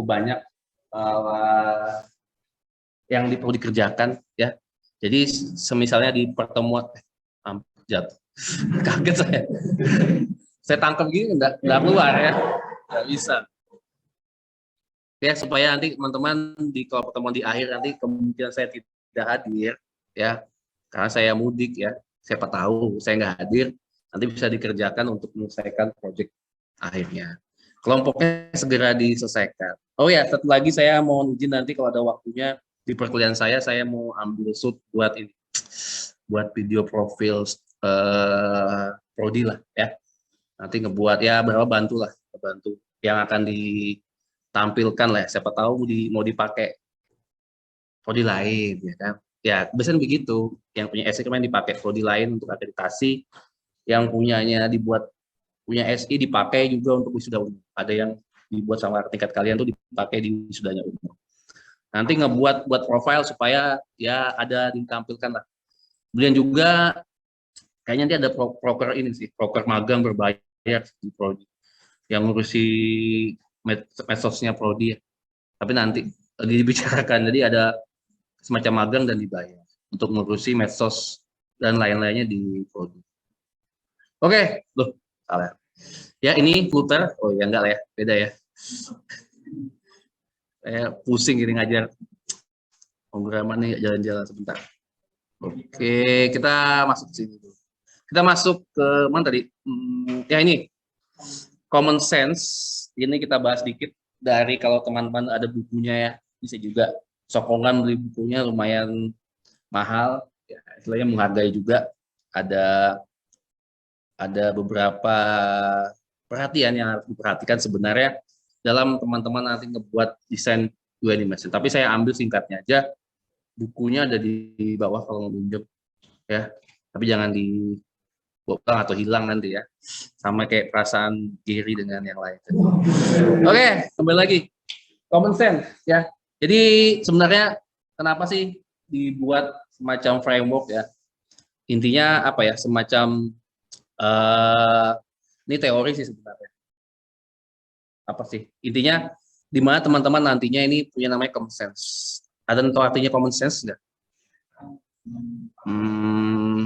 banyak yang perlu dikerjakan ya. Jadi semisalnya di pertemuan jatuh kaget saya tangkap gini nggak keluar ya, nggak bisa ya, supaya nanti teman-teman kalau pertemuan di akhir nanti kemungkinan saya tidak hadir ya karena saya mudik ya, siapa tahu saya nggak hadir, nanti bisa dikerjakan untuk menyelesaikan proyek akhirnya. Kelompoknya segera diselesaikan. Oh ya, satu lagi saya mohon izin nanti kalau ada waktunya di perkuliahan saya mau ambil shoot buat ini, buat video profil prodi lah ya. Nanti ngebuat ya berapa bantu yang akan ditampilkan lah. Siapa tahu mau dipakai prodi lain ya kan. Ya biasanya begitu. Yang punya SI kemarin dipakai prodi lain untuk akreditasi, yang punya SI dipakai juga untuk wisuda umum. Ada yang dibuat sama tingkat kalian tuh dipakai di wisudanya umum. Nanti buat profil supaya ya ada ditampilkan lah. Kemudian juga kayaknya nanti ada proker ini sih, proker magang berbayar di prodi yang ngurusi medsosnya prodi ya. Tapi nanti lagi dibicarakan, jadi ada semacam magang dan dibayar untuk ngurusi medsos dan lain-lainnya di prodi. Oke, loh salah. Ya ini Flutter, oh ya enggak lah ya, beda ya. Saya pusing ini ngajar pemrograman nih, jalan-jalan sebentar. Oke, kita masuk ke sini dulu. Kita masuk ke mana tadi? Ya ini common sense. Ini kita bahas dikit dari kalau teman-teman ada bukunya ya, bisa juga sokongan beli bukunya lumayan mahal. Ya, istilahnya menghargai juga. Ada beberapa perhatian yang harus diperhatikan sebenarnya dalam teman-teman nanti ngebuat desain 2 animation. Tapi saya ambil singkatnya aja. Bukunya ada di bawah kalau mau pinjam ya. Tapi jangan dibuang atau hilang nanti ya. Sama kayak perasaan Giri dengan yang lain. Oke, kembali lagi. Common sense ya. Jadi sebenarnya kenapa sih dibuat semacam framework ya? Intinya apa ya? Semacam ini teori sih sebenarnya. Apa sih? Intinya di mana teman-teman nantinya ini punya namanya common sense. Ada tahu artinya common sense nggak?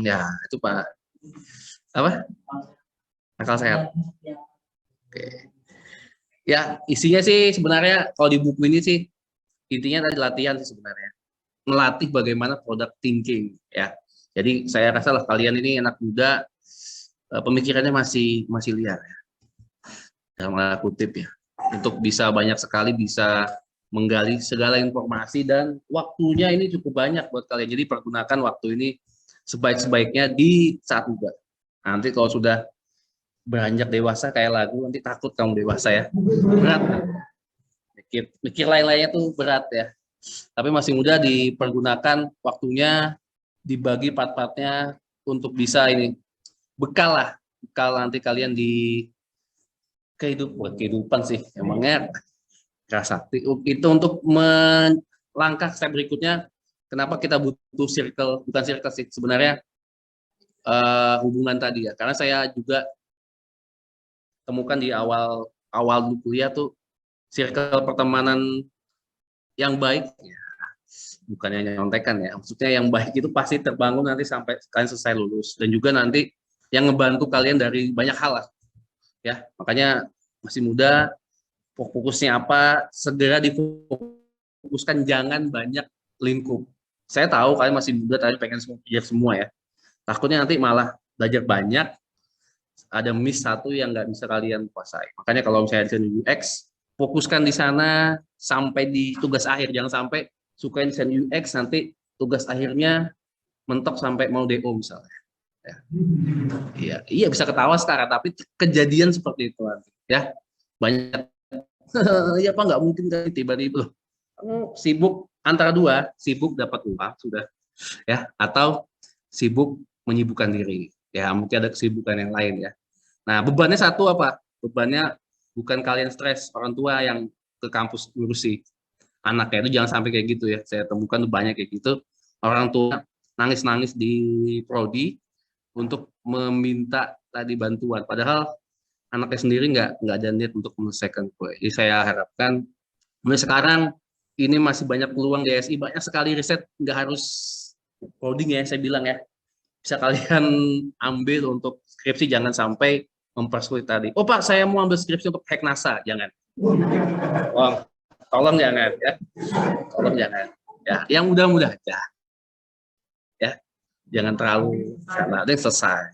Ya itu Pak. Apa? Akal sehat. Oke. Ya isinya sih sebenarnya kalau di buku ini sih intinya tadi latihan sih sebenarnya. Melatih bagaimana product thinking ya. Jadi saya rasa lah kalian ini anak muda pemikirannya masih liar ya. Dalam tanda kutip ya. Untuk bisa banyak sekali bisa menggali segala informasi dan waktunya ini cukup banyak buat kalian. Jadi pergunakan waktu ini sebaik-sebaiknya di saat muda. Nanti kalau sudah beranjak dewasa kayak lagu, nanti takut kamu dewasa ya. Berat. Mikir lain-lainnya tuh berat ya. Tapi masih muda dipergunakan waktunya, dibagi part-partnya untuk bisa ini bekal lah. Bekal nanti kalian di kehidupan sih. Emangnya sakti itu untuk melangkah step berikutnya. Kenapa kita butuh circle, bukan circle sih sebenarnya hubungan tadi ya, karena saya juga temukan di awal kuliah tuh circle pertemanan yang baik ya, bukannya nyontekan ya, maksudnya yang baik itu pasti terbangun nanti sampai kalian selesai lulus, dan juga nanti yang ngebantu kalian dari banyak hal lah ya. Makanya masih muda, fokusnya apa, segera difokuskan, jangan banyak lingkup. Saya tahu kalian masih muda, tapi pengen belajar semua ya. Takutnya nanti malah belajar banyak, ada miss satu yang nggak bisa kalian kuasai. Makanya kalau misalnya desain UX, fokuskan di sana sampai di tugas akhir. Jangan sampai sukain desain UX, nanti tugas akhirnya mentok sampai mau DO misalnya. Ya. Iya bisa ketawa sekarang, tapi kejadian seperti itu nanti. Ya banyak. Ya apa nggak mungkin kan tiba-tiba kamu sibuk antara dua, sibuk dapat uang sudah ya, atau sibuk menyibukkan diri ya, mungkin ada kesibukan yang lain ya. Nah bebannya satu apa? Bebannya bukan kalian stres, orang tua yang ke kampus ngurusi anaknya, itu jangan sampai kayak gitu ya. Saya temukan tuh banyak kayak gitu, orang tua nangis-nangis di prodi untuk meminta tadi bantuan, padahal anaknya sendiri nggak ada niat untuk menyelesaikan kue. Jadi saya harapkan Mulai sekarang ini masih banyak peluang di SI, banyak sekali riset, nggak harus coding ya, saya bilang ya. Bisa kalian ambil untuk skripsi, jangan sampai mempersulit tadi. Oh Pak, saya mau ambil skripsi untuk hack NASA, jangan. Oh, tolong jangan ya, tolong jangan. Ya, yang mudah-mudah aja. Ya, jangan terlalu karena ada yang selesai.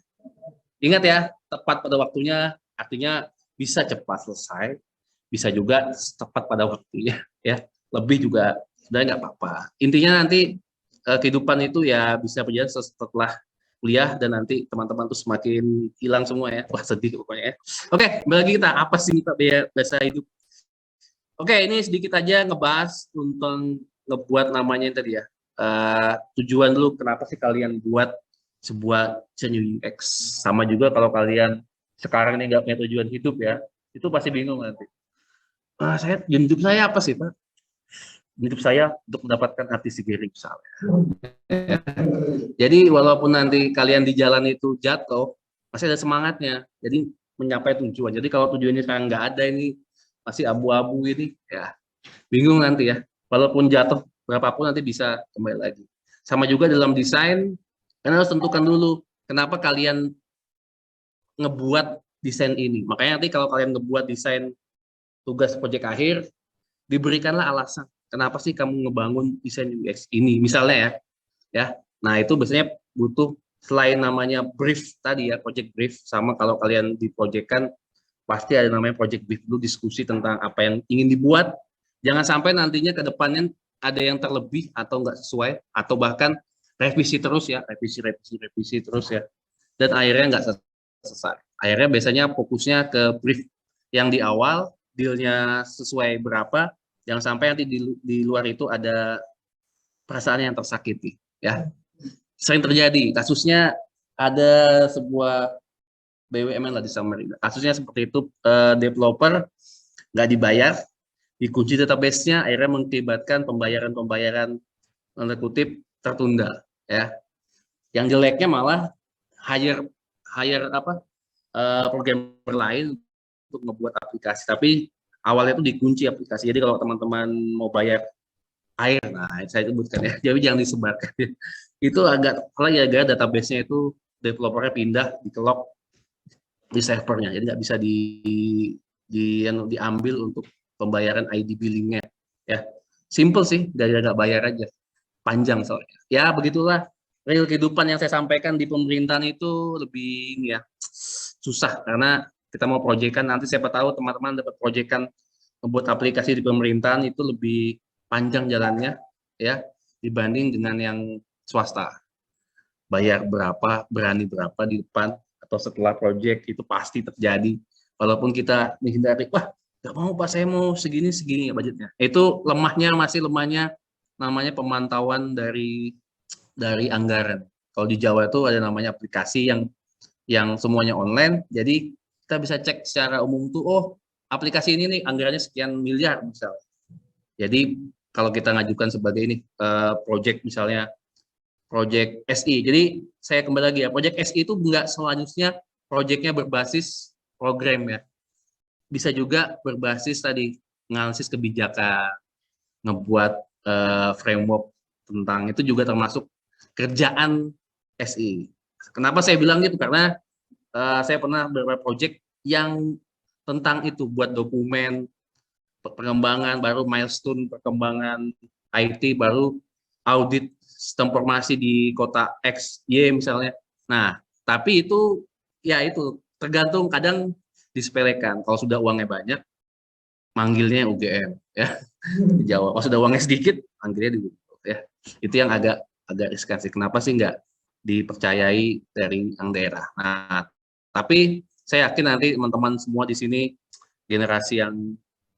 Ingat ya, tepat pada waktunya artinya bisa cepat selesai, bisa juga tepat pada waktunya ya. Lebih juga sebenarnya nggak apa-apa. Intinya nanti kehidupan itu ya bisa berjalan setelah kuliah dan nanti teman-teman tuh semakin hilang semua ya. Wah sedih pokoknya ya. Oke, bagi kita apa sih Pak biasa hidup? Oke, ini sedikit aja ngebahas tentang ngebuat namanya tadi ya. Tujuan dulu kenapa sih kalian buat sebuah desain UX. Sama juga kalau kalian sekarang ini nggak punya tujuan hidup ya, itu pasti bingung nanti. Saya hidup saya apa sih Pak? Hidup saya untuk mendapatkan hati si Giri misalnya. Jadi walaupun nanti kalian di jalan itu jatuh, masih ada semangatnya. Jadi mencapai tujuan. Jadi kalau tujuannya sekarang nggak ada ini, masih abu-abu ini, ya bingung nanti ya. Walaupun jatuh berapapun nanti bisa kembali lagi. Sama juga dalam desain, kalian harus tentukan dulu kenapa kalian ngebuat desain ini. Makanya nanti kalau kalian ngebuat desain tugas proyek akhir, diberikanlah alasan kenapa sih kamu ngebangun desain UX ini. Misalnya ya. Nah itu biasanya butuh selain namanya brief tadi ya, project brief, sama kalau kalian diprojekkan pasti ada namanya project brief dulu, diskusi tentang apa yang ingin dibuat. Jangan sampai nantinya ke depannya ada yang terlebih atau nggak sesuai, atau bahkan revisi terus ya, revisi terus ya, dan akhirnya nggak selesai. Akhirnya biasanya fokusnya ke brief yang di awal, dealnya sesuai berapa, jangan sampai nanti di luar itu ada perasaan yang tersakiti ya. Sering terjadi kasusnya, ada sebuah BUMN lah di Samarinda. Kasusnya seperti itu, developer nggak dibayar, dikunci database-nya, akhirnya mengakibatkan pembayaran tanda kutip tertunda ya. Yang jeleknya malah hire apa programmer lain untuk membuat aplikasi, tapi awalnya itu dikunci aplikasi. Jadi kalau teman-teman mau bayar air, nah saya sebutkan ya, jadi jangan disebarkan. Itu agak ya, database-nya itu developernya pindah, dikelok di servernya, jadi nggak bisa diambil untuk pembayaran ID billingnya ya. Simple sih, dari nggak bayar aja, panjang soalnya ya. Begitulah real kehidupan yang saya sampaikan di pemerintahan itu lebih ya susah, karena kita mau proyekkan nanti, siapa tahu teman-teman dapat proyekkan membuat aplikasi di pemerintahan itu lebih panjang jalannya ya dibanding dengan yang swasta. Bayar berapa, berani berapa di depan atau setelah proyek itu pasti terjadi. Walaupun kita menghindari, wah nggak mau Pak, saya mau segini ya budgetnya. Itu masih lemahnya namanya pemantauan dari anggaran. Kalau di Jawa itu ada namanya aplikasi yang semuanya online, jadi kita bisa cek secara umum tuh, oh aplikasi ini nih anggarannya sekian miliar misalnya. Jadi kalau kita ngajukan sebagai ini project misalnya project SI. Jadi saya kembali lagi ya, project SI itu nggak selanjutnya projectnya berbasis program ya. Bisa juga berbasis tadi analisis kebijakan, ngebuat framework tentang itu juga termasuk kerjaan SI. Kenapa saya bilang gitu? Karena saya pernah beberapa project yang tentang itu, buat dokumen perkembangan baru, milestone perkembangan IT baru, audit sistem informasi di kota X, Y misalnya. Nah, tapi itu ya itu tergantung, kadang disepelekan. Kalau sudah uangnya banyak, manggilnya UGM ya di Jawa. Kalau sudah uangnya sedikit, manggilnya di ya. Itu yang agak riskan sih. Kenapa sih nggak dipercayai dari yang daerah? Nah, tapi saya yakin nanti teman-teman semua di sini generasi yang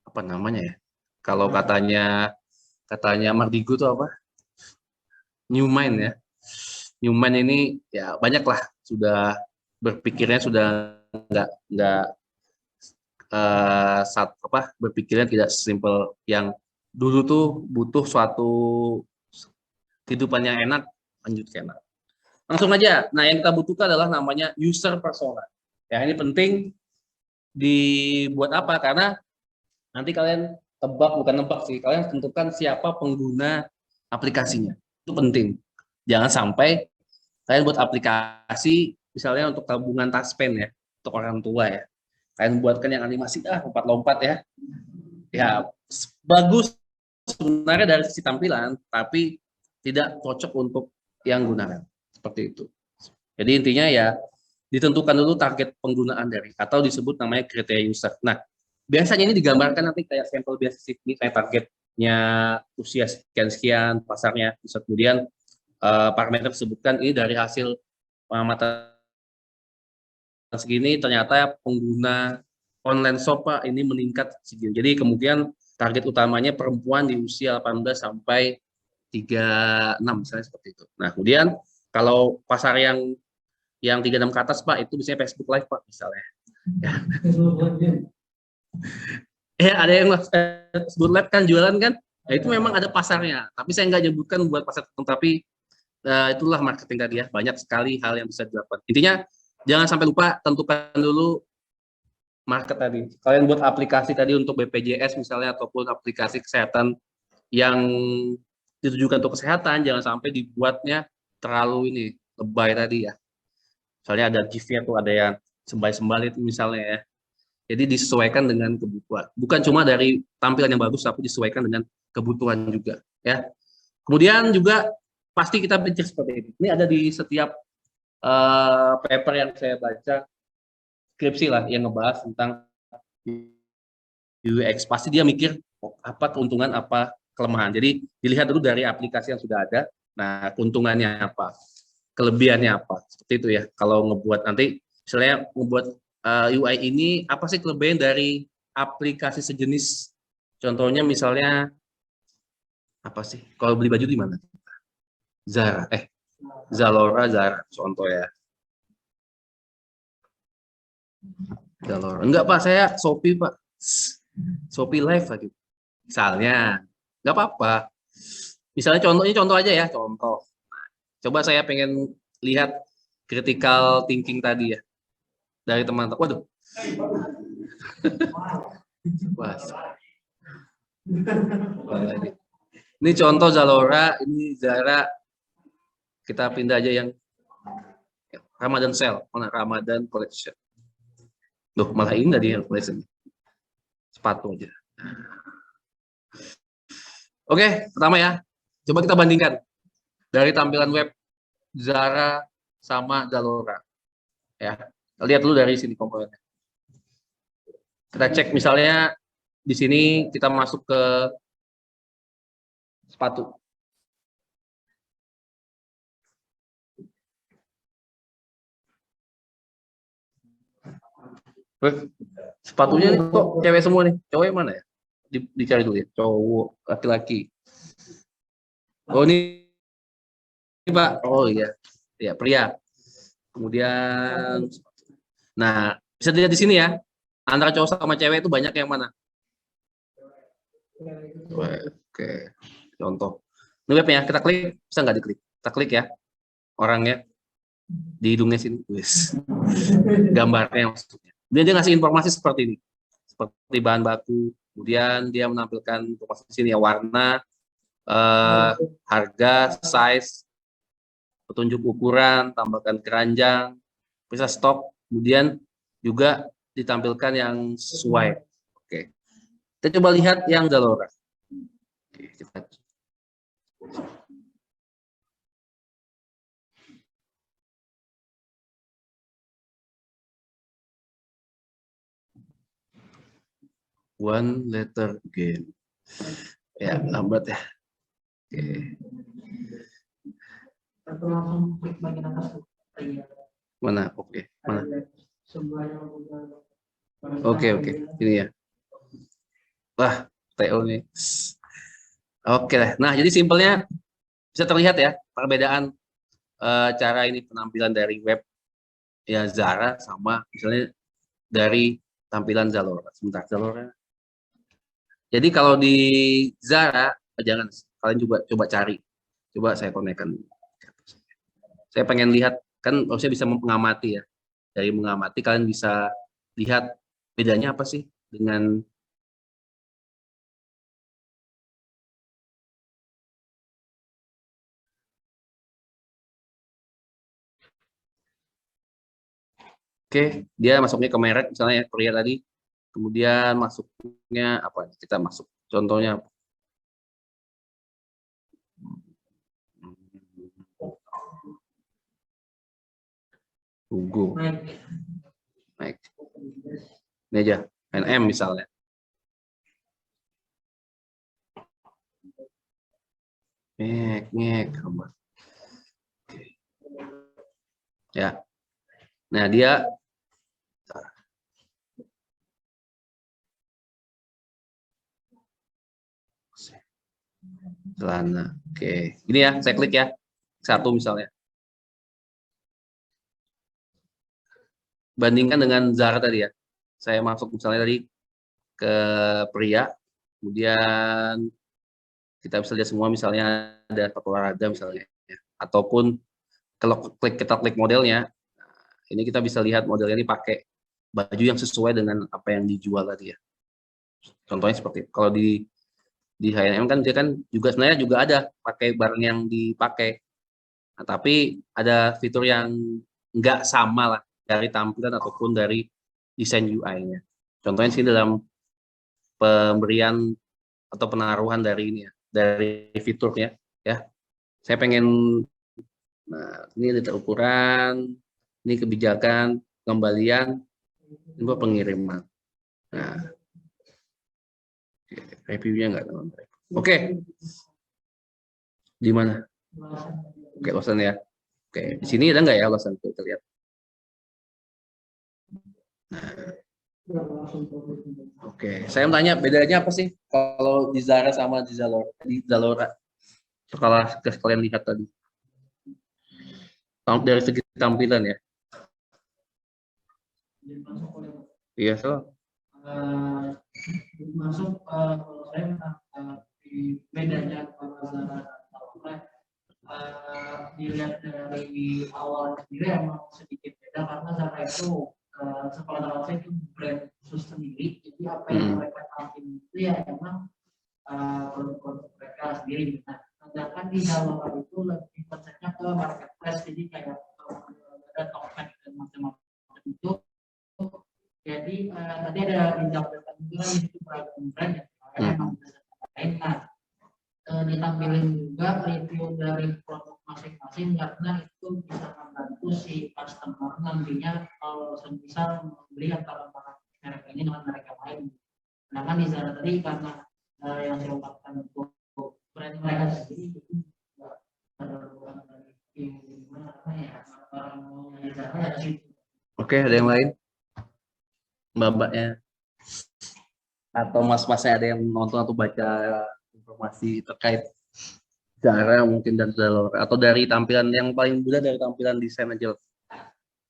apa namanya ya? Kalau katanya Mardigu itu apa? New Mind ya. New Mind ini ya banyak lah, sudah berpikirnya sudah nggak berpikirnya tidak sesimpel yang dulu tuh butuh suatu kehidupan yang enak, lanjut ke enak. Langsung aja. Nah, yang kita butuhkan adalah namanya user persona. Ya, ini penting dibuat apa? Karena nanti kalian tebak, bukan nebak sih, kalian tentukan siapa pengguna aplikasinya. Itu penting. Jangan sampai kalian buat aplikasi misalnya untuk tabungan taspen ya, untuk orang tua ya. Kalian buatkan yang animasi lompat-lompat ya. Ya bagus sebenarnya dari sisi tampilan, tapi tidak cocok untuk yang gunakan. Seperti itu. Jadi intinya ya ditentukan dulu target penggunaan dari atau disebut namanya kriteria user. Nah, biasanya ini digambarkan nanti kayak sampel biasa sih, ini kayak targetnya usia sekian-sekian, pasarnya, bisa kemudian parameter disebutkan ini dari hasil pengamatan segini, ternyata pengguna online shop Pak ini meningkat segini. Jadi kemudian target utamanya perempuan di usia 18 sampai 36 misalnya seperti itu. Nah, kemudian kalau pasar yang 36 ke atas Pak itu biasanya Facebook Live Pak misalnya. Ya. Ada yang Facebook Live kan jualan kan? Nah, itu memang ada pasarnya, tapi saya nggak nyebutkan buat pasar tertentu, tapi itulah marketing tadi ya, banyak sekali hal yang bisa dilakukan. Intinya jangan sampai lupa tentukan dulu market tadi. Kalian buat aplikasi tadi untuk BPJS misalnya ataupun aplikasi kesehatan yang ditujukan untuk kesehatan, jangan sampai dibuatnya terlalu ini lebay tadi ya. Misalnya ada GIF-nya tuh ada yang sembal-sembal itu misalnya ya. Jadi disesuaikan dengan kebutuhan. Bukan cuma dari tampilan yang bagus, tapi disesuaikan dengan kebutuhan juga ya. Kemudian juga pasti kita pikir seperti ini. Ini ada di setiap paper yang saya baca, skripsi lah yang ngebahas tentang UX. Pasti dia mikir apa keuntungan, apa kelemahan. Jadi dilihat dulu dari aplikasi yang sudah ada. Nah, keuntungannya apa, kelebihannya apa, seperti itu ya. Kalau ngebuat nanti, misalnya ngebuat UI ini, apa sih kelebihan dari aplikasi sejenis? Contohnya misalnya apa sih? Kalau beli baju di mana? Zara, Zalora, Zara, contoh ya. Zalora. Enggak Pak, saya Shopee Pak. Shopee Live lagi. Misalnya, nggak apa-apa. Misalnya contoh aja ya, contoh. Coba saya pengen lihat critical thinking tadi ya dari teman-teman. Waduh. Ini contoh Zalora, ini Zara. Kita pindah aja yang Ramadan Sale, mana Ramadan Collection. Loh, malah ini tadi yang collection. Sepatu aja. Oke, pertama ya. Coba kita bandingkan dari tampilan web Zara sama Zalora. Ya, lihat dulu dari sini komponennya. Kita cek misalnya di sini kita masuk ke sepatu. Sepatunya nih kok cewek semua nih. Cowok yang mana ya? Dicari dulu ya. Cowok, laki-laki. Oh ini Pak. Oh iya. Ya, pria. Kemudian nah, bisa dilihat di sini ya. Antara cowok sama cewek itu banyak yang mana? Oke. Contoh. Ini webnya, kita klik, bisa nggak diklik? Kita klik ya. Orangnya di hidungnya sini. Wis. Gambarnya maksudnya. Dia ngasih informasi seperti ini. Seperti bahan baku. Kemudian dia menampilkan informasi di sini ya, warna, harga, size, petunjuk ukuran, tambahkan keranjang, bisa stok, kemudian juga ditampilkan yang sesuai. Oke. Kita coba lihat yang Zalora. Oke, kita one letter game. Ya, lambat ya. Oke. Mana? Oke. Mana? Oke. Ini ya. Wah, TO nih. Oke lah. Nah, jadi simpelnya bisa terlihat ya perbedaan cara ini penampilan dari web ya Zara sama misalnya dari tampilan Zalora. Sebentar, Zalora. Jadi kalau di Zara, jangan kalian coba cari. Coba saya konekkan. Saya pengen lihat, kan harusnya bisa mengamati ya. Dari mengamati kalian bisa lihat bedanya apa sih dengan Oke, dia masuknya ke merek misalnya ya, pria tadi. Kemudian masuknya apa? Kita masuk contohnya Hugo. Naik. Ini aja, NM misalnya. Ngek. Ya. Nah, dia celana. Oke. Ini ya, saya klik ya. Satu misalnya. Bandingkan dengan Zara tadi ya. Saya masuk misalnya tadi ke pria, kemudian kita bisa lihat semua misalnya ada sepatu olahraga misalnya ya. Ataupun kalau kita klik modelnya, ini kita bisa lihat modelnya ini pakai baju yang sesuai dengan apa yang dijual tadi ya. Contohnya seperti kalau di H&M kan dia kan juga sebenarnya juga ada pakai barang yang dipakai. Nah, tapi ada fitur yang nggak sama lah dari tampilan ataupun dari desain UI-nya. Contohnya sih dalam pemberian atau penaruhan dari ini ya, dari fiturnya ya. Saya pengen, nah ini ada ukuran, ini kebijakan, kembalian, ini buat pengiriman. Nah, reviewnya nggak teman-teman. Oke, di mana? Oke, losan ya. Oke, di sini ada nggak ya losan? Kita lihat. Oke, saya mau tanya bedanya apa sih kalau di Zara sama di Zalora? Kalau kalian lihat tadi, dari segi tampilan ya. Iya, so. Masuk kalau saya bedanya antara Zara dan Zalora, dilihat dari awal sendiri emang sedikit beda karena Zara itu sekolah saya itu brand khusus sendiri, jadi apa yang mereka tampilkan itu ya emang produk-produk mereka sendiri. Nah, sedangkan di Zalora itu lebih konsepnya ke marketplace, jadi kayak ada Tokped dan macam-macam itu. Jadi tadi ada dijabarkan juga itu beragam brand ya, memang lain. Nah, ditampilin juga review dari produk masing-masing karena itu bisa membantu si customer nantinya kalau semisal membeli antara merek ini dengan merek yang lain. Nah kan di Zara tadi karena yang saya ungkapkan untuk brand mereka sendiri itu bukan dari gimana ya orang Zara ya sih. Oke, ada yang lain? Mbak-mbaknya atau mas-masnya ada yang nonton atau baca informasi terkait Zara mungkin dan Zalora atau dari tampilan yang paling mudah dari tampilan desain aja.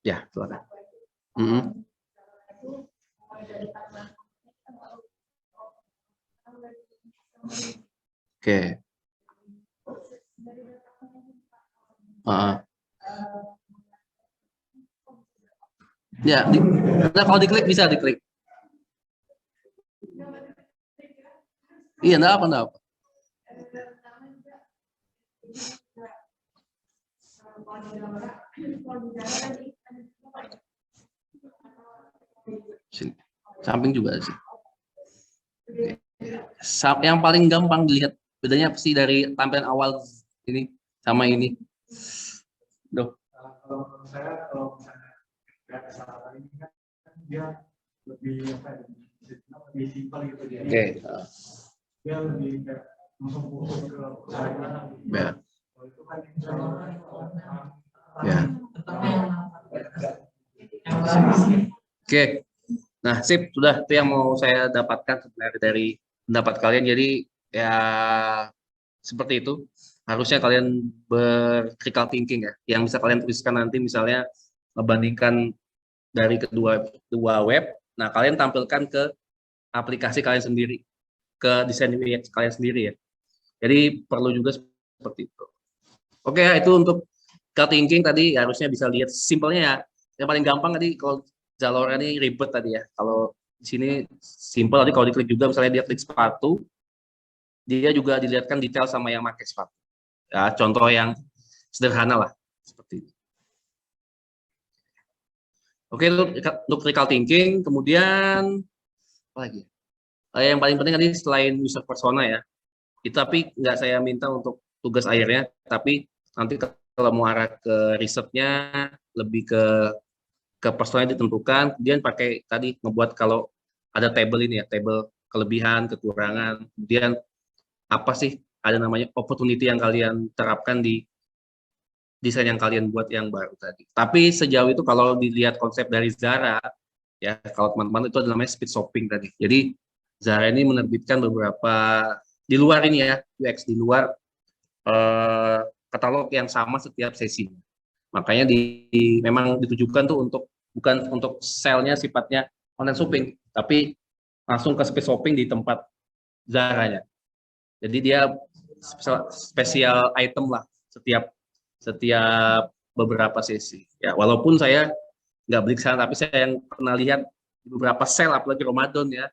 Ya, silakan. Oke. Ya, nah kalau diklik bisa diklik. Iya, enggak apa. Sini. Samping juga sih. Yang paling gampang dilihat bedanya apa sih dari tampilan awal ini sama ini? Duh. Kalau menurut saya kalau misalnya salah ini kan dia lebih apa ya, lebih simpel gitu dia. Oke. Dia lebih kayak langsung fokus ke perusahaan. Ya. Kalau itu kan ya. Oke. Nah, sip, sudah itu yang mau saya dapatkan sebenarnya dari pendapat kalian. Jadi ya seperti itu. Harusnya kalian bercritical thinking ya. Yang bisa kalian tuliskan nanti misalnya membandingkan dari kedua web. Nah, kalian tampilkan ke aplikasi kalian sendiri, ke desain UX kalian sendiri ya. Jadi perlu juga seperti itu. Oke, itu untuk critical thinking tadi harusnya bisa lihat simpelnya ya. Yang paling gampang tadi kalau Zalora ini ribet tadi ya. Kalau di sini simpel tadi kalau diklik juga misalnya dia klik sepatu, dia juga dilihatkan detail sama yang pakai sepatu. Ya, contoh yang sederhana lah seperti itu. Oke, untuk critical thinking, kemudian apa lagi? Yang paling penting tadi selain user persona ya, itu tapi nggak saya minta untuk tugas akhirnya, tapi nanti kalau mau arah ke risetnya lebih ke personanya ditentukan, kemudian pakai tadi ngebuat kalau ada table ini ya, table kelebihan, kekurangan, kemudian apa sih ada namanya opportunity yang kalian terapkan di desain yang kalian buat yang baru tadi. Tapi sejauh itu kalau dilihat konsep dari Zara, ya kalau teman-teman itu ada namanya speed shopping tadi. Jadi Zara ini menerbitkan beberapa di luar ini ya UX di luar katalog yang sama setiap sesi. Makanya memang ditujukan tuh untuk bukan untuk sale-nya sifatnya online shopping, tapi langsung ke speed shopping di tempat Zara-nya. Jadi dia spesial item lah setiap beberapa sesi. Ya, walaupun saya nggak beli sana, tapi saya yang pernah lihat di beberapa sale, apalagi Ramadan ya,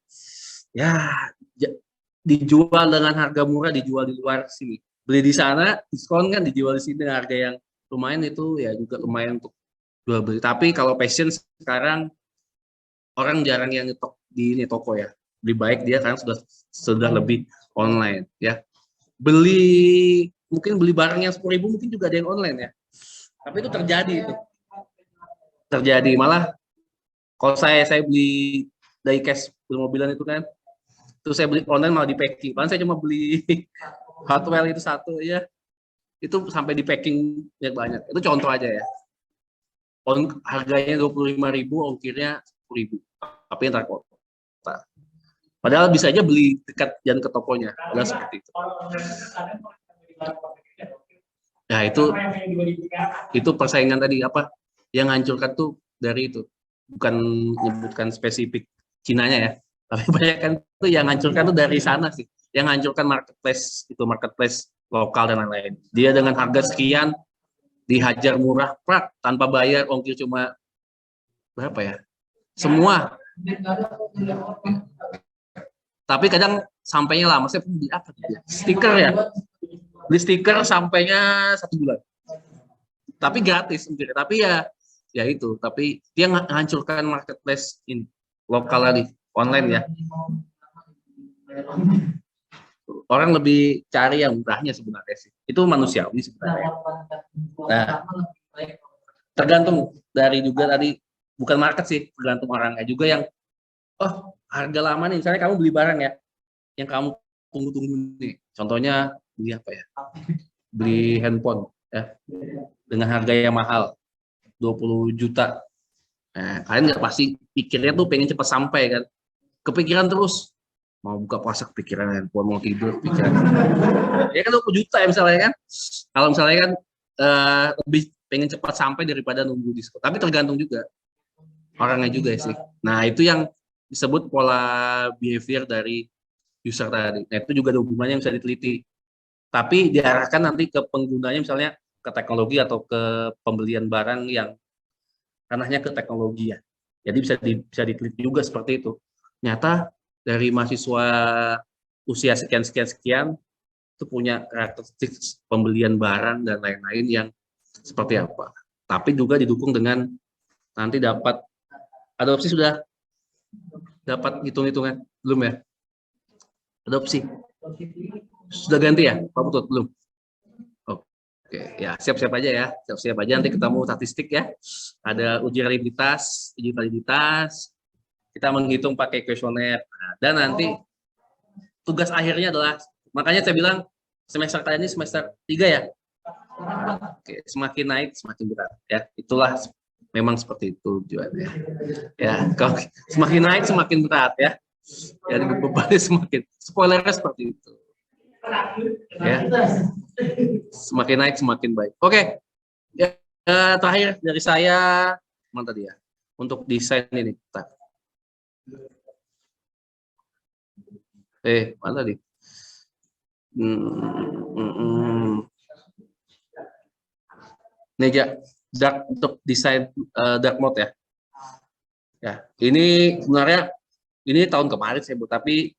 dijual dengan harga murah, dijual di luar sini. Beli di sana, diskon kan, dijual di sini dengan harga yang lumayan itu ya juga lumayan untuk jual beli. Tapi kalau fashion sekarang orang jarang yang nyetok di ini toko ya. Lebih baik dia kan sudah lebih online ya. Mungkin beli barang yang 10.000 mungkin juga ada yang online ya. Tapi itu terjadi itu. Terjadi malah kalau saya beli diecast mobilan itu kan, terus saya beli online malah di packing. Padahal saya cuma beli hardware itu satu ya, itu sampai di packing banyak. Itu contoh aja ya. Harganya 25.000, ongkirnya 10.000. Tapi ntar kota. Padahal bisa aja beli dekat dan ke tokonya. Padahal seperti itu. Nah itu persaingan tadi apa yang hancurkan tuh dari itu, bukan menyebutkan spesifik Cinanya ya, tapi banyak kan tuh yang hancurkan tuh dari sana sih, yang hancurkan marketplace lokal dan lain-lain. Dia dengan harga sekian dihajar murah prak tanpa bayar, ongkir cuma berapa ya semua, tapi kadang sampainya lama. Saya beli apa tuh? Stiker ya, beli stiker sampainya 1 bulan, tapi gratis mungkin. Tapi ya itu, tapi dia menghancurkan marketplace ini lokal tadi online ya. Orang lebih cari yang murahnya sebenarnya sih, itu manusiawi sebenarnya. Nah, tergantung dari juga tadi, bukan market sih, tergantung orangnya juga yang harga lama nih, misalnya kamu beli barang ya yang kamu tunggu-tunggu nih, contohnya beli apa ya, beli handphone ya dengan harga yang mahal 20 juta. Nah, kalian nggak pasti pikirnya tuh pengen cepat sampai kan, kepikiran terus mau buka puasa, kepikiran handphone, mau tidur pikiran ya kan 20 juta ya misalnya kan. Kalau misalnya kan lebih pengen cepat sampai daripada nunggu diskon. Tapi tergantung juga orangnya juga sih. Nah itu yang disebut pola behavior dari user tadi. Nah itu juga ada hubungannya yang bisa diteliti. Tapi diarahkan nanti ke penggunanya, misalnya ke teknologi atau ke pembelian barang yang ranahnya ke teknologi ya. Jadi bisa diteliti juga seperti itu. Nyata dari mahasiswa usia sekian itu punya karakteristik pembelian barang dan lain-lain yang seperti apa. Tapi juga didukung dengan nanti dapat adopsi. Sudah dapat hitung-hitungan belum ya? Adopsi sudah ganti ya Pak Putut? Belum? Oke ya, siap-siap aja ya, siap-siap aja, nanti ketemu statistik ya. Ada uji validitas, kita menghitung pakai kuesioner. Nah, dan nanti tugas akhirnya adalah, makanya saya bilang semester kali ini semester 3 ya. Oke, semakin naik semakin berat ya. Itulah memang seperti itu tujuannya. Ya, kalau semakin naik semakin berat ya. Ya, bebannya semakin, spoilernya seperti itu. Ya. Semakin naik semakin baik. Oke. Ya, terakhir dari saya, mana tadi ya? Untuk desain ini. Mana tadi? Nih ya, untuk desain dark mode ya. Ya, ini sebenarnya ini tahun kemarin saya buat, tapi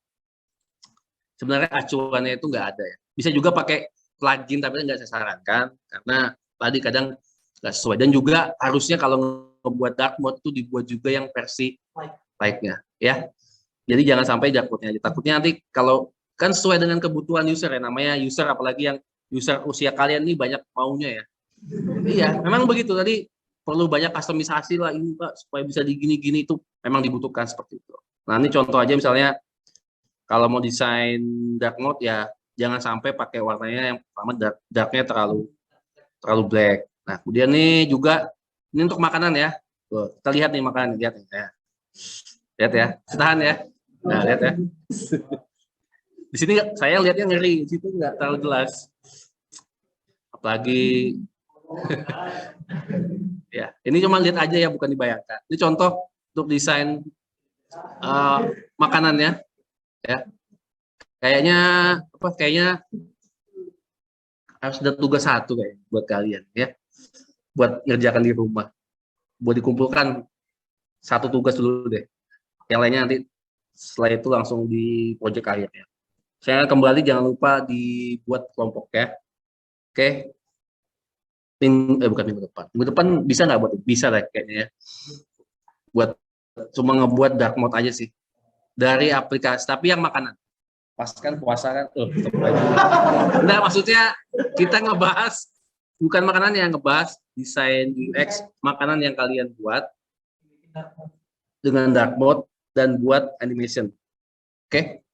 sebenarnya acuannya itu nggak ada ya. Bisa juga pakai plugin, tapi nggak saya sarankan karena tadi kadang nggak sesuai. Dan juga harusnya kalau ngebuat dark mode itu dibuat juga yang versi light-nya, ya. Jadi jangan sampai dark mode-nya aja. Takutnya nanti kalau kan sesuai dengan kebutuhan user ya, namanya user apalagi yang user usia kalian ini banyak maunya ya. Iya, memang begitu tadi perlu banyak customisasi lah ini Pak supaya bisa digini-gini itu memang dibutuhkan seperti itu. Nah, ini contoh aja misalnya kalau mau desain dark mode ya jangan sampai pakai warnanya yang pertama darknya terlalu black. Nah, kemudian nih juga ini untuk makanan ya. Tuh, kita lihat nih makanan, lihat nih. Ya. Lihat ya, tahan ya. Nah, lihat ya. Di sini saya lihatnya ngeri, di situ nggak terlalu jelas. Apalagi ya, ini cuma lihat aja ya, bukan dibayangkan. Ini contoh untuk desain makanannya ya. Kayaknya apa? Kayaknya harus ada tugas satu kayak buat kalian ya. Buat ngerjakan di rumah. Buat dikumpulkan satu tugas dulu deh. Yang lainnya nanti setelah itu langsung di project akhir ya. Saya kembali jangan lupa dibuat kelompok ya. Oke. Bukan minggu depan. Minggu depan bisa nggak buat? Bisa lah kayaknya ya. Buat cuma ngebuat dark mode aja sih. Dari aplikasi, tapi yang makanan. Pas kan puasa kan. Nah, maksudnya kita ngebahas bukan makanan yang ngebahas desain UX makanan yang kalian buat dengan dark mode dan buat animation. Oke?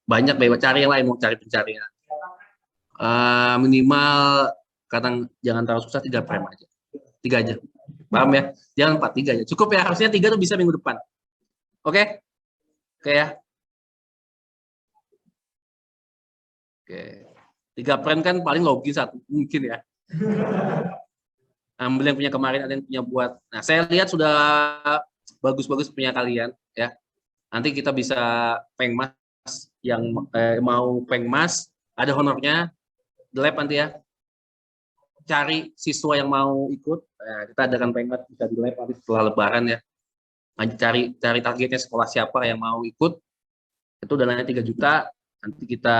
Banyak bebas cari yang lain mau cari pencarian. Minimal kadang jangan terlalu susah 3 frame aja. 3 aja. Paham ya? Jangan 4, 3 aja. Cukup ya, harusnya 3 tuh bisa minggu depan. Oke? Oke ya. Oke. 3 frame kan paling logis satu mungkin ya. Ambil yang punya kemarin, ada yang punya buat. Nah, saya lihat sudah bagus-bagus punya kalian ya. Nanti kita bisa pengmas yang mau pengmas, ada honornya, the lab nanti ya. Cari siswa yang mau ikut, kita adakan pengmas bisa di lab nanti setelah lebaran ya. Nanti cari targetnya sekolah siapa yang mau ikut, itu dananya 3 juta, nanti kita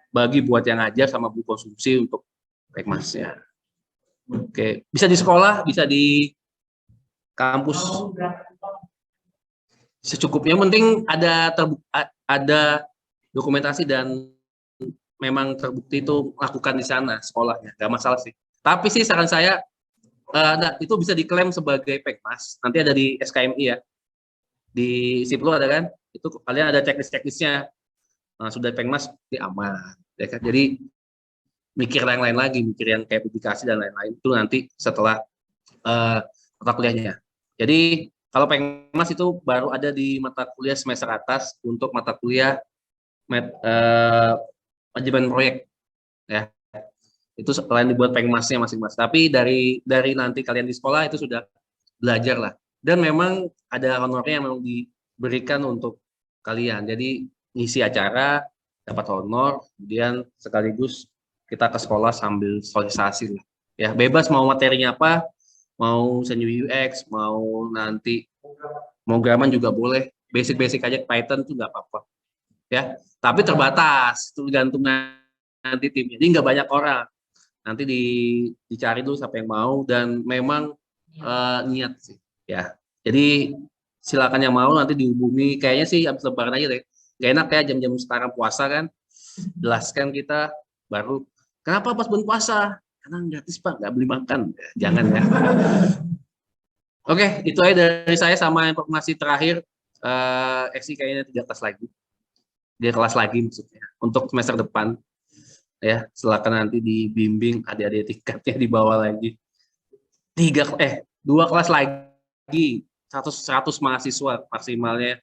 bagi buat yang ngajar sama buku konsumsi untuk pengmasnya. Oke, bisa di sekolah, bisa di kampus secukupnya, penting ada dokumentasi dan memang terbukti itu lakukan di sana sekolahnya, nggak masalah sih. Tapi sih saran saya itu bisa diklaim sebagai pekmas, nanti ada di SKMI ya, di Siplo ada kan, itu kalian ada checklistnya. Nah, sudah pekmas aman, ya kan? Jadi mikir yang lain lagi, mikir yang kayak publikasi dan lain-lain itu nanti setelah mata kuliahnya. Jadi kalau pengmas itu baru ada di mata kuliah semester atas untuk mata kuliah manajemen proyek ya. Itu selain dibuat pengmasnya masing-masing. Tapi dari nanti kalian di sekolah itu sudah belajar lah. Dan memang ada honornya yang memang diberikan untuk kalian. Jadi ngisi acara dapat honor, kemudian sekaligus kita ke sekolah sambil sosialisasi lah. Ya, bebas mau materinya apa, mau seni UX, mau nanti pemrograman juga boleh, basic-basic aja Python itu nggak apa-apa, ya. Tapi terbatas, itu tergantung nanti timnya. Jadi nggak banyak orang, nanti dicari dulu siapa yang mau dan memang niat sih, ya. Jadi silakan yang mau nanti dihubungi, kayaknya sih habis lebaran aja deh. Gak enak ya jam-jam sekarang puasa kan, jelaskan kita baru. Kenapa pas bulan puasa? Karena gratis Pak, nggak beli makan. Jangan ya. Oke, itu aja dari saya sama informasi terakhir. Eksi kayaknya 3 kelas lagi. 3 kelas lagi maksudnya. Untuk semester depan. Ya, silakan nanti dibimbing adik-adik tingkatnya di bawah lagi. 2 kelas lagi. 100 mahasiswa maksimalnya.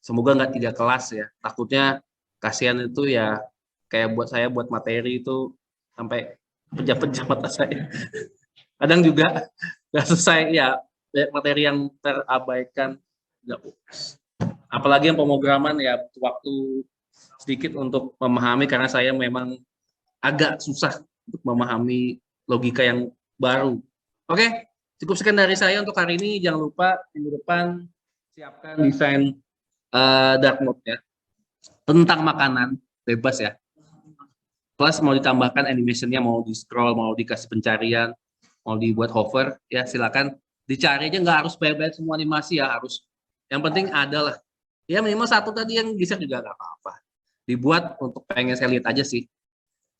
Semoga nggak 3 kelas ya. Takutnya kasihan itu ya kayak buat saya buat materi itu sampai pejam-pejam mata saya. Kadang juga nggak selesai ya, materi yang terabaikan. Apalagi yang pemrograman ya waktu sedikit untuk memahami karena saya memang agak susah untuk memahami logika yang baru. Oke, cukup sekian dari saya untuk hari ini. Jangan lupa minggu depan siapkan desain dark mode ya. Tentang makanan, bebas ya. Plus mau ditambahkan animationnya, mau di scroll, mau dikasih pencarian, mau dibuat hover, ya silakan dicari aja, nggak harus bayar-bayar semua animasi ya, harus. Yang penting ada lah. Ya minimal satu tadi yang geser juga nggak apa-apa. Dibuat untuk pengen saya lihat aja sih.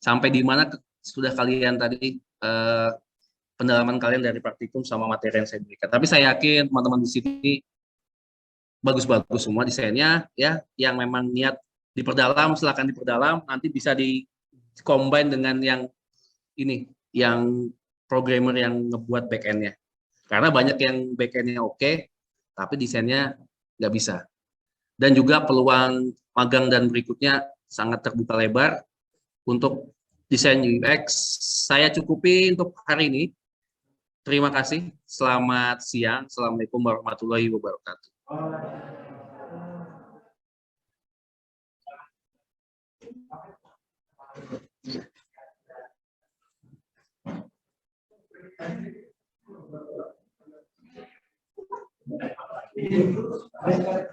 Sampai di mana sudah kalian tadi pendalaman kalian dari praktikum sama materi yang saya berikan. Tapi saya yakin teman-teman di sini bagus-bagus semua desainnya ya, yang memang niat diperdalam silakan diperdalam, nanti bisa di combine dengan yang ini, yang programmer yang ngebuat backend-nya. Karena banyak yang backend-nya oke, tapi desainnya nggak bisa. Dan juga peluang magang dan berikutnya sangat terbuka lebar untuk desain UX. Saya cukupi untuk hari ini. Terima kasih. Selamat siang. Assalamualaikum warahmatullahi wabarakatuh. Baik.